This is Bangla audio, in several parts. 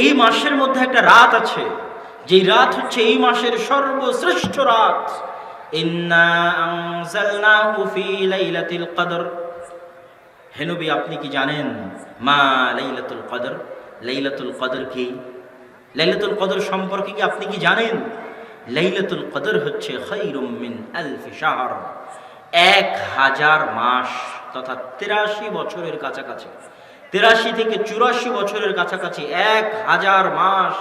এই মাসের মধ্যে একটা রাত আছে, যেই রাত হচ্ছে এই মাসের সর্বশ্রেষ্ঠ রাত। ইন্না আনজালনাহু ফি লাইলাতুল কদর। হে নবী, আপনি কি জানেন মা লাইলাতুল কদর? লাইলাতুল কদর কি? লাইলাতুল কদর সম্পর্কে কি আপনি কি জানেন? লাইলাতুল কদর হচ্ছে খায়রুম মিন আলফি শাহর, 1000 মাস তথা 83 বছরের কাছাকাছি, 83 থেকে 84 বছরের কাছাকাছি 1000 মাস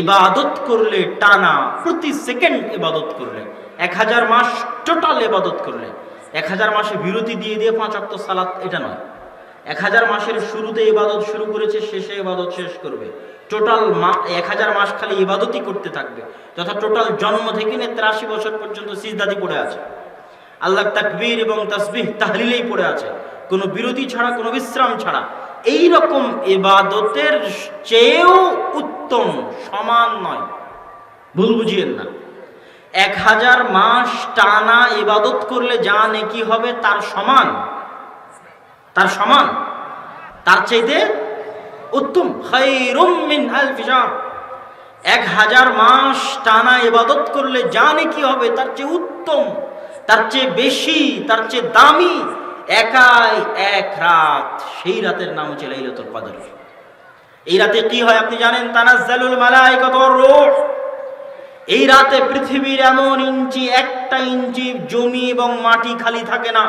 ইবাদত করলে, টানা প্রতি সেকেন্ড ইবাদত করলে, 1000 মাস টোটাল ইবাদত করলে, 1000 মাসে বিরতি দিয়ে দিয়ে 5 ওয়াক্ত সালাত, এটা নয়। 1000 মাসের শুরুতে ইবাদত শুরু করেছে, শেষে ইবাদত শেষ করবে। টোটাল 1000 মাস খালি ইবাদতই করতে থাকবে, তথা টোটাল জন্ম থেকে 83 বছর পর্যন্ত সিজদাতে পড়ে আছে, আল্লাহর তাকবীর এবং তাসবিহ তাহলিলেই পড়ে আছে, কোনো বিরতি ছাড়া, কোনো বিশ্রাম ছাড়া। এই রকম ইবাদতের চেয়েও উত্তম, সমান নয়, ভুল বুঝিয়েন না। 1000 মাস টানা ইবাদত করলে যা নেকি হবে তার সমান, তার সমান, তার চাইতে উত্তম। খায়রুম মিন আলফি শাহর, 1000 মাস টানা ইবাদত করলে যা নেকি হবে তার চেয়ে উত্তম, তার চেয়ে বেশি, তার চেয়ে দামি একাই এক রাত। সেই রাতের নাম হচ্ছে লাইলাতুল কদর। এই রাতে কি হয় আপনি জানেন? তানাজ্জালুল মালায়েকাতু ওয়ার রূহ। এই রাতে পৃথিবীর এমন ইঞ্চি, 1 ইঞ্চি জমি এবং মাটি খালি থাকে না,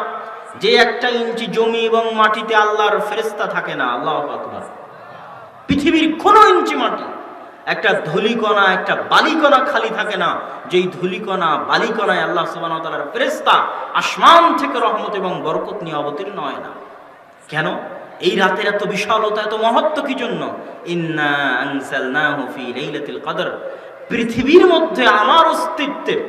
যে 1 ইঞ্চি জমি এবং মাটিতে আল্লাহর ফেরেশতা থাকে না। আল্লাহু আকবার। পৃথিবীর কোনো ইঞ্চি মাটি, একটা ধূলিকণা, একটা বালিকণা খালি থাকে না, যেই ধূলিকণা বালিকণায় আল্লাহ সুবহানাহু ওয়া তাআলার ফেরেশতা আসমান থেকে রহমত এবং বরকত নিয়ে অবতীর্ণ হয় না। কেন? এই রাতের এত বিশালতা, এত মহত্ব কি জন্য? ইন্না আনজালনাহু ফি লাইলাতুল কদর। পৃথিবীর মধ্যে আমার অস্তিত্বের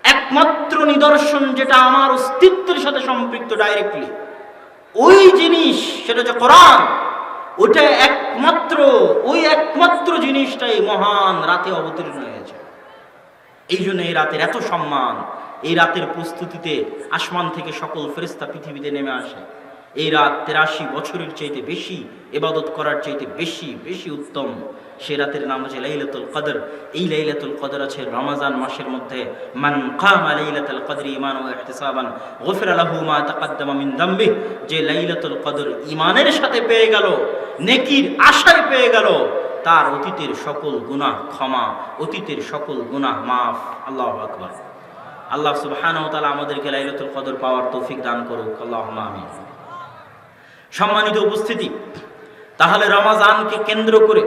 একমাত্র নিদর্শন, যেটা আমার অস্তিত্বের সাথে সম্পৃক্ত ডাইরেক্টলি, ওই জিনিস, সেটা হচ্ছে কোরআন। ওটা একমাত্র, ওই একমাত্র জিনিসটাই মহান রাতে অবতীর্ণ হয়েছে। এই জন্য এই রাতের এত সম্মান। এই রাতের প্রস্তুতিতে আসমান থেকে সকল ফেরেশতা পৃথিবীতে নেমে আসে। এই রাত 83 বছরের চাইতে বেশি ইবাদত করার চাইতে বেশি বেশি উত্তম। সে রাতের নাম হচ্ছে লাইলাতুল কদর। এই লাইলাতুল কদর আছে রমজান মাসের মধ্যে। মান কামা লাইলাতুল কদরি ঈমানান ওয়া ইহতিসাবান গুফিরা লাহু মা তাকাদ্দামা মিন যামবি। যে লাইলাতুল কদর ঈমানের সাথে পেয়ে গেল, নেকির আশায় পেয়ে গেল, তার অতীতের সকল গুনাহ ক্ষমা, অতীতের সকল গুনাহ মাফ। আল্লাহু আকবার। আল্লাহ সুবহানাহু ওয়া তাআলা আমাদেরকে লাইলাতুল কদর পাওয়ার তৌফিক দান করুক। আল্লাহুম্মা আমিন। সম্মানিত উপস্থিতি, তাহলে রমজানকে কেন্দ্র করে,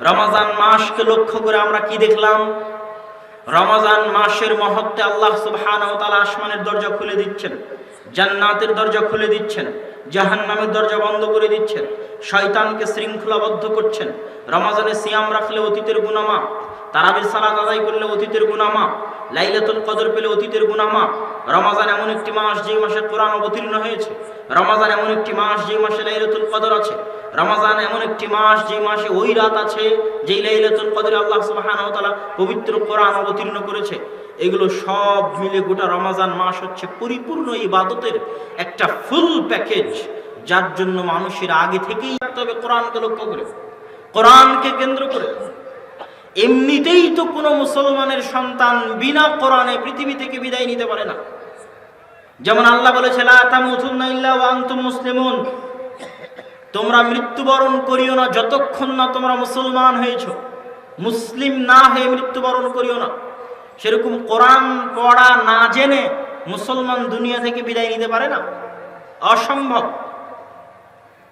রমজান মাসকে লক্ষ্য করে আমরা কি দেখলাম? রমজান মাসের মহত্বে আল্লাহ সুবহানাহু ওয়া তাআলা আসমানের দরজা খুলে দিচ্ছেন, জান্নাতের দরজা খুলে দিচ্ছেন, জাহান্নামের দরজা বন্ধ করে দিচ্ছেন, শয়তানকে শৃঙ্খলাবদ্ধ করছেন। রমজানে সিয়াম রাখলে অতীতের গুনাহ মাফ, তারাবির সালাত আদায় করলে অতীতের গুনাহ মাফ, লাইলাতুল কদর পেলে অতীতের গুনাহ মাফ। রমজান এমন একটি মাস যেই মাসে কোরআন অবতীর্ণ হয়েছে। রমজান এমন একটি মাস যেই মাসে লাইলাতুল কদর আছে। রমজান এমন একটি মাস যেই মাসে ওই রাত আছে যেই লাইলাতুল কদরে আল্লাহ সুবহানাহু ওয়া তাআলা পবিত্র কোরআন অবতীর্ণ করেছে। এগুলো সব মিলে গোটা রমজান মাস হচ্ছে পরিপূর্ণ ইবাদতের একটা ফুল প্যাকেজ, যার জন্য মানুষের আগে থেকেই রাখতে হবে কোরআনকে লক্ষ্য করে, কোরআনকে কেন্দ্র করে। এমনিতেই তো কোনো মুসলমানের সন্তান বিনা কোরআনে পৃথিবী থেকে বিদায় নিতে পারে না। যেমন আল্লাহ বলেছে, লা তামুতুন্না ইল্লা ওয়া আনতুম মুসলিমুন। তোমরা মৃত্যুবরণ করিও না যতক্ষণ না তোমরা মুসলমান হয়েছো। মুসলিম না হয়ে মৃত্যুবরণ করিও না। সেরকম কোরআন পড়া না জেনে মুসলমান দুনিয়া থেকে বিদায় নিতে পারে না, অসম্ভব।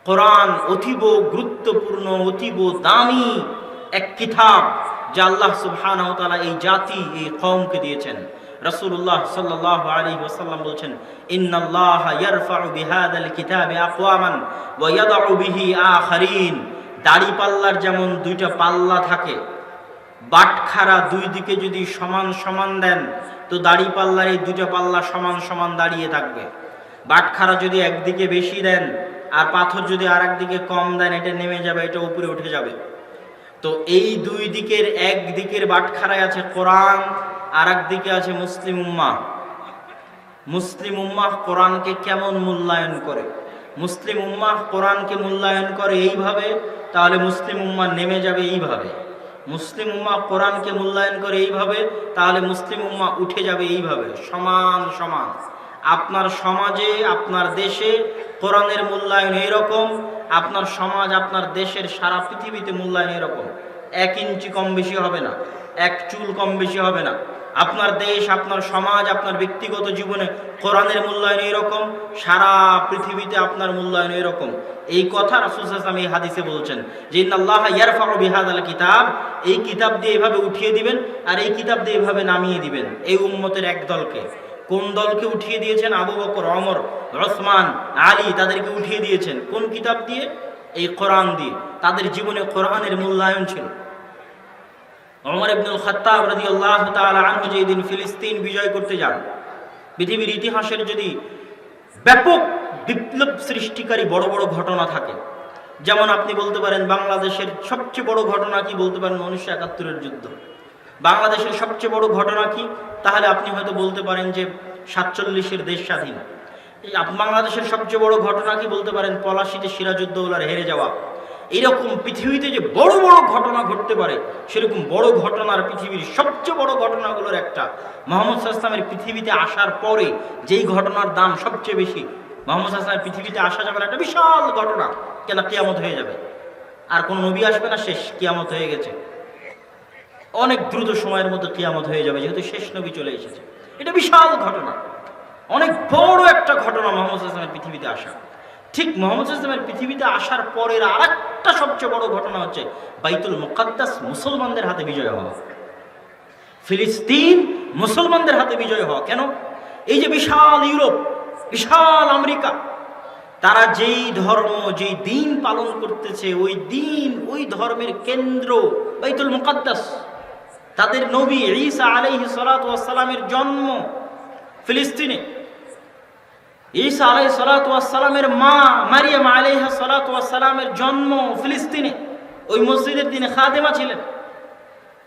কোরআন অতীব গুরুত্বপূর্ণ, অতীব দামি এক কিতাব, যা আল্লাহ সুবহানাহু ওয়া তাআলা এই জাতি, এই কওমকে দিয়েছেন। রাসূলুল্লাহ সাল্লাল্লাহু আলাইহি ওয়াসাল্লাম বলেছেন, ইন্নাল্লাহা ইয়ারফাউ বিহাদাল কিতাবি আকওয়ামান ওয়া ইয়াদউ বিহি আখারিন। দাড়ি পাল্লার যেমন 2টা পাল্লা থাকে, বাটখারা 2 দিকে যদি সমান সমান দেন তো দাড়ি পাল্লার এই 2টা পাল্লা সমান সমান দাঁড়িয়ে থাকবে। বাটখারা যদি একদিকে বেশি দেন আর পাথর যদি আর একদিকে কম দেন, এটা নেমে যাবে, এটা উপরে উঠে যাবে। তো এই 2 দিকের, এক দিকের বাটখারায় আছে কোরআন, আর একদিকে আছে মুসলিম উম্মাহ। মুসলিম উম্মাহ কোরআনকে কেমন মূল্যায়ন করে? মুসলিম উম্মাহ কোরআনকে মূল্যায়ন করে এইভাবে তাহলে মুসলিম উম্মাহ নেমে যাবে এইভাবে। মুসলিম উম্মাহ কোরআনকে মূল্যায়ন করে এইভাবে, তাহলে মুসলিম উম্মাহ উঠে যাবে এইভাবে, সমান সমান। আপনার সমাজে, আপনার দেশে কোরআনের মূল্যায়ন এইরকম, আপনার সমাজ, আপনার দেশের সারা পৃথিবীতে মূল্যায়ন এরকম। 1 ইঞ্চি কম বেশি হবে না, 1 চুল কম বেশি হবে না। আপনার দেশ, আপনার সমাজ, আপনার ব্যক্তিগত জীবনে কোরআনের মূল্যায়ন এরকম, সারা পৃথিবীতে আপনার মূল্যায়ন এরকম। এই কথা রাসূল সাল্লাল্লাহু আলাইহি ওয়াসাল্লাম এই হাদিসে বলছেন যে ইন্নাল্লাহা ইয়ারফাউ বিহাযাল কিতাব, এই কিতাব দিয়ে এভাবে উঠিয়ে দিবেন আর এই কিতাব দিয়ে এভাবে নামিয়ে দিবেন এই উম্মতের এক দলকে। কোন দলকে উঠিয়ে দিয়েছেন? আবু বকর, ওমর, ওসমান, আলী, তাদেরকে উঠিয়ে দিয়েছেন কোন কিতাব দিয়ে? এই কোরআন দিয়ে। তাদের জীবনে কোরআনের মূল্যায়ন ছিল। ওমর ইবনুল খাত্তাব রাদিয়াল্লাহু তাআলা আনহু যেদিন ফিলিস্তিন বিজয় করতে যান, পৃথিবীর ইতিহাসের যদি ব্যাপক বিপ্লব সৃষ্টিকারী বড় বড় ঘটনা থাকে, যেমন আপনি বলতে পারেন বাংলাদেশের সবচেয়ে বড় ঘটনা কি, বলতে পারেন 1971-এর যুদ্ধ। বাংলাদেশের সবচেয়ে বড় ঘটনা কি, তাহলে আপনি হয়তো বলতে পারেন যে 47-এর দেশ স্বাধীন। বাংলাদেশের সবচেয়ে বড় ঘটনা কি, বলতে পারেন পলাশীতে সিরাজউদ্দৌলার হেরে যাওয়া। এইরকম পৃথিবীতে যে বড় বড় ঘটনা ঘটতে পারে, সেরকম বড় ঘটনার পৃথিবীর সবচেয়ে বড় ঘটনাগুলোর একটা মুহাম্মদ সাল্লাল্লাহু আলাইহি ওয়াসাল্লামের পৃথিবীতে আসার পরে যেই ঘটনার দাম সবচেয়ে বেশি, মুহাম্মদ সাল্লাল্লাহু আলাইহি ওয়াসাল্লামের পৃথিবীতে আসা যাবে না, একটা বিশাল ঘটনা। কেন? কিয়ামত হয়ে যাবে, আর কোন নবী আসবে না, শেষ, কিয়ামত হয়ে গেছে। অনেক দ্রুত সময়ের মধ্যে কিয়ামত হয়ে যাবে, যেহেতু শেষ নবী চলে এসেছে। এটা বিশাল ঘটনা, অনেক বড় একটা ঘটনা মুহাম্মদ সাল্লাল্লাহু আলাইহি ওয়াসাল্লামের পৃথিবীতে আসা। ঠিক মুহাম্মদ সাল্লাল্লাহু আলাইহি ওয়াসাল্লামের পৃথিবীতে আসার পরের আরেকটা সবচেয়ে বড় ঘটনা হচ্ছে বাইতুল মুকাদ্দাস মুসলমানদের হাতে বিজয় হওয়া। ফিলিস্তিন মুসলমানদের হাতে বিজয় হওয়া। কেন? এই যে বিশাল ইউরোপ, বিশাল আমেরিকা, তারা যেই ধর্ম, যেই দিন পালন করতেছে, ওই দিন, ওই ধর্মের কেন্দ্র বাইতুল মুকাদ্দাস। তাদের নবী ঈসা আলাইহিস সালাতু ওয়াস সালামের জন্ম ফিলিস্তিনে। ঈসা আলাইহিস সালাতু ওয়াস সালামের মা মারিয়াম আলাইহা সালাতু ওয়াস সালামের জন্ম ফিলিস্তিনে। ওই মসজিদের দিনে খাদেমা ছিলেন।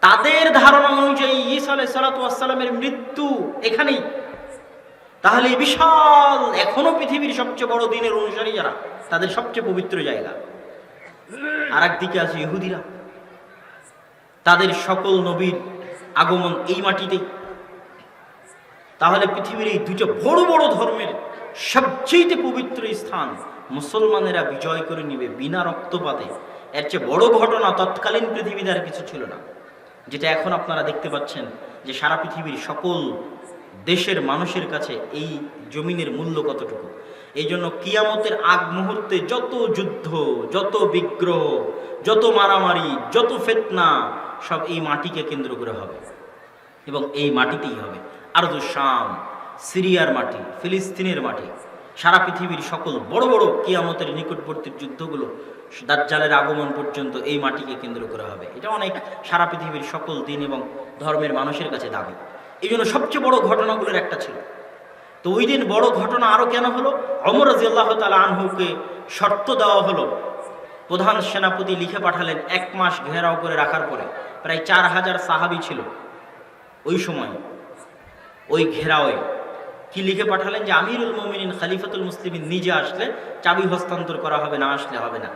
তাদের ধারণা অনুযায়ী ঈসা আলাইহিস সালাতু ওয়াস সালামের মৃত্যু এখানেই। তাহলে বিশাল, এখনো পৃথিবীর সবচেয়ে বড় দিনের অনুসারী যারা, তাদের সবচেয়ে পবিত্র জায়গা। আর একদিকে আছে ইহুদিরা, তাদের সকল নবীর আগমন এই মাটিতেই। তাহলে পৃথিবীর এই দুটো বড় বড় ধর্মের সবচেয়ে পবিত্র স্থান মুসলমানেরা বিজয় করে নিবে বিনা রক্তপাতে। এর চেয়ে বড় ঘটনা তৎকালীন পৃথিবীতে আর কিছু ছিল না, যেটা এখন আপনারা দেখতে পাচ্ছেন যে সারা পৃথিবীর সকল দেশের মানুষের কাছে এই জমিনের মূল্য কতটুকু। এই জন্য কিয়ামতের আগ মুহূর্তে যত যুদ্ধ, যত বিগ্রহ, যত মারামারি, যত ফিতনা, সব এই মাটিকে কেন্দ্র করে হবে এবং এই মাটিতেই হবে। আরদু শাম, সিরিয়ার মাটি, ফিলিস্তিনের মাটি, সারা পৃথিবীর সকল বড় বড় কিয়ামতের নিকটবর্তী যুদ্ধগুলো দাজ্জালের আগমন পর্যন্ত এই মাটিকে কেন্দ্র করা হবে। এটা অনেক সারা পৃথিবীর সকল দিন এবং ধর্মের মানুষের কাছে দাবি। এই জন্য সবচেয়ে বড় ঘটনাগুলোর একটা ছিল। তো ওই দিন বড় ঘটনা আরো কেন হলো? ওমর রাদিয়াল্লাহু তাআলা আনহুকে শর্ত দেওয়া হলো, প্রধান সেনাপতি লিখে পাঠালেন 1 মাস ঘেরাও করে রাখার পরে। প্রায় 4000 সাহাবী ছিল ওই সময় ওই ঘেরাওয়ে। কি লিখে পাঠালেন? যে আমিরুল মুমিনিন খলিফাতুল মুসলিমিন নিজে আসলে চাবি হস্তান্তর করা হবে, না আসলে হবে না।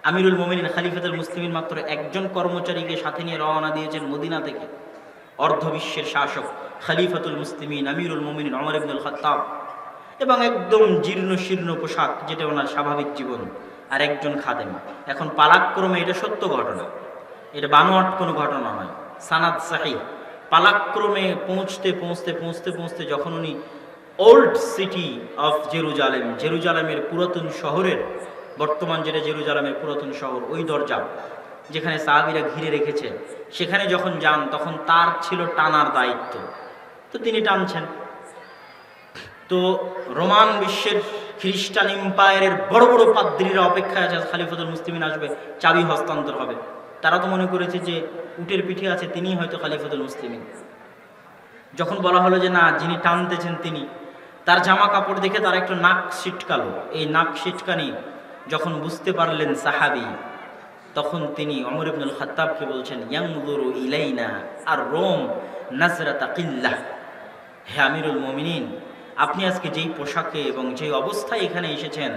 আমিরুল মুমিনিন খলিফাতুল মুসলিমিন মাত্র একজন কর্মচারীকে সাথে নিয়ে রওনা দিয়েছেন মদিনা থেকে, অর্ধবিশ্বের শাসক খলিফাতুল মুসলিমিন আমিরুল মুমিনিন ওমর ইবনুল খাত্তাব, এবং একদম জীর্ণ শীর্ণ পোশাক, যেটা ওনার স্বাভাবিক জীবন, আর একজন খাদেম। এখন পালাক্রমে, এটা সত্য ঘটনা, এটা বানোয়াট কোনো ঘটনা নয়, সানাদ সাহিহ। পালাক্রমে পৌঁছতে পৌঁছতে পৌঁছতে পৌঁছতে যখন উনি ওল্ড সিটি অফ জেরুজালেম, জেরুজালেমের পুরাতন শহরের, বর্তমান যেটা জেরুজালেমের পুরাতন শহর, ওই দরজা যেখানে সাহাবীরা ঘিরে রেখেছে, সেখানে যখন যান তখন তার ছিল টানার দায়িত্ব। তো তিনি টানছেন। তো রোমান বিশ্বের খ্রিস্টান এম্পায়ারের বড় বড় পাদ্রীরা অপেক্ষায় আছে, খলিফাতুল মুসলিমিন আসবে, চাবি হস্তান্তর হবে। তারা তো মনে করেছে যে উটের পিঠে আছে, তিনিই হয়তো খলিফাতুল মুসলিমিন। যখন বলা হলো যে না, যিনি টানতেছেন তিনি, তার জামা কাপড় দেখে তারা একটু নাক ছিটকালো। এই নাক ছিটকানি যখন বুঝতে পারলেন সাহাবী, তখন তিনি ওমর ইবনুল খাত্তাবকে বলছেন, ইয়ানজুরু ইলাইনা আর রোম নাজরাতা কিল্লাহ। হে আমিরুল মুমিনিন, আপনি আজকে যেই পোশাকে এবং যেই অবস্থায় এখানে এসেছেন,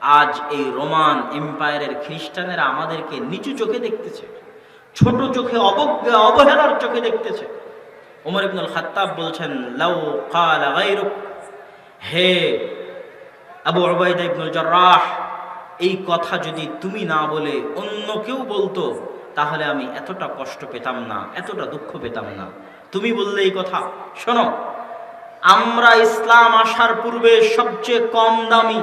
আজ এই রোমান এম্পায়ারের খ্রিস্টানেরা আমাদেরকে নিচু চোখে দেখতেছে, ছোট চোখে, অবজ্ঞা অবহেলার চোখে দেখতেছে। ওমর ইবনুল খাত্তাব বলছেন, লাউ ক্বালা গায়রুক, হে আবু উবাইদা ইবনুল জাররাহ, এই কথা যদি তুমি না বলে অন্য কেউ বলতো তাহলে আমি এতটা কষ্ট পেতাম না, এতটা দুঃখ পেতাম না। তুমি বললে এই কথা। শোনো, আমরা ইসলাম আসার পূর্বে সবচেয়ে কম দামি,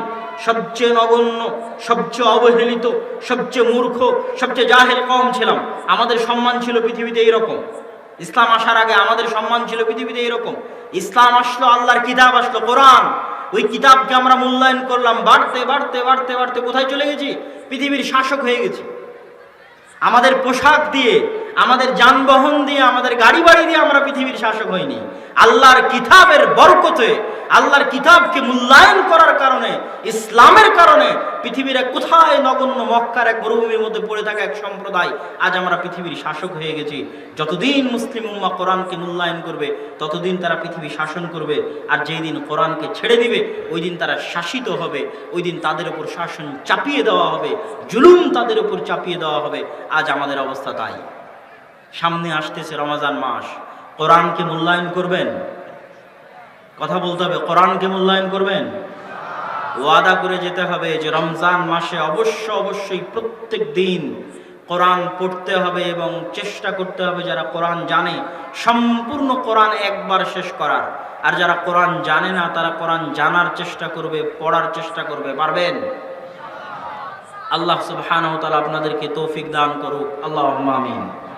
সবচেয়ে নগণ্য, সবচেয়ে অবহেলিত, সবচেয়ে মূর্খ, সবচেয়ে জাহেল কম ছিলাম। আমাদের সম্মান ছিল পৃথিবীতে এইরকম। ইসলাম আসার আগে আমাদের সম্মান ছিল পৃথিবীতে এইরকম। ইসলাম আসলো, আল্লাহর কিতাব আসলো, কোরআন। ওই কিতাবকে আমরা মূল্যায়ন করলাম, বাড়তে বাড়তে বাড়তে বাড়তে কোথায় চলে গেছি? পৃথিবীর শাসক হয়ে গেছি। আমাদের পোশাক দিয়ে, আমাদের যানবাহন দিয়ে, আমাদের গাড়ি বাড়ি দিয়ে আমরা পৃথিবীর শাসক হইনি। আল্লাহর কিতাবের বরকতে, আল্লাহর কিতাবকে মূল্যায়ন করার কারণে, ইসলামের কারণে পৃথিবীর কোথায় নগণ্য মক্কার এক মরুভূমির মধ্যে পড়ে থাকা এক সম্প্রদায় আজ আমরা পৃথিবীর শাসক হয়ে গেছি। যতদিন মুসলিম উম্মাহ কোরআনকে মূল্যায়ন করবে ততদিন তারা পৃথিবী শাসন করবে। আর যেই দিন কোরআনকে ছেড়ে দিবে ওই দিন তারা শাসিত হবে, ওই দিন তাদের উপর শাসন চাপিয়ে দেওয়া হবে, জুলুম তাদের উপর চাপিয়ে দেওয়া হবে। আজ আমাদের অবস্থা তাই। সামনে আসতেছে রমজান মাস, কোরআনকে মূল্যায়ন করবেন? কথা বলতে হবে, কোরআনকে মূল্যায়ন করবেন? ওয়াদা করে যেতে হবে যে রমজান মাসে অবশ্যই প্রত্যেক দিন কোরআন পড়তে হবে এবং চেষ্টা করতে হবে যারা কোরআন জানে সম্পূর্ণ কোরআন একবার শেষ করার। আর যারা কোরআন জানে না তারা কোরআন জানার চেষ্টা করবে, পড়ার চেষ্টা করবে। পারবেন? আল্লাহ সুবহানাহু ওয়া তাআলা আপনাদেরকে তৌফিক দান করুক। আল্লাহুম্মা আমিন।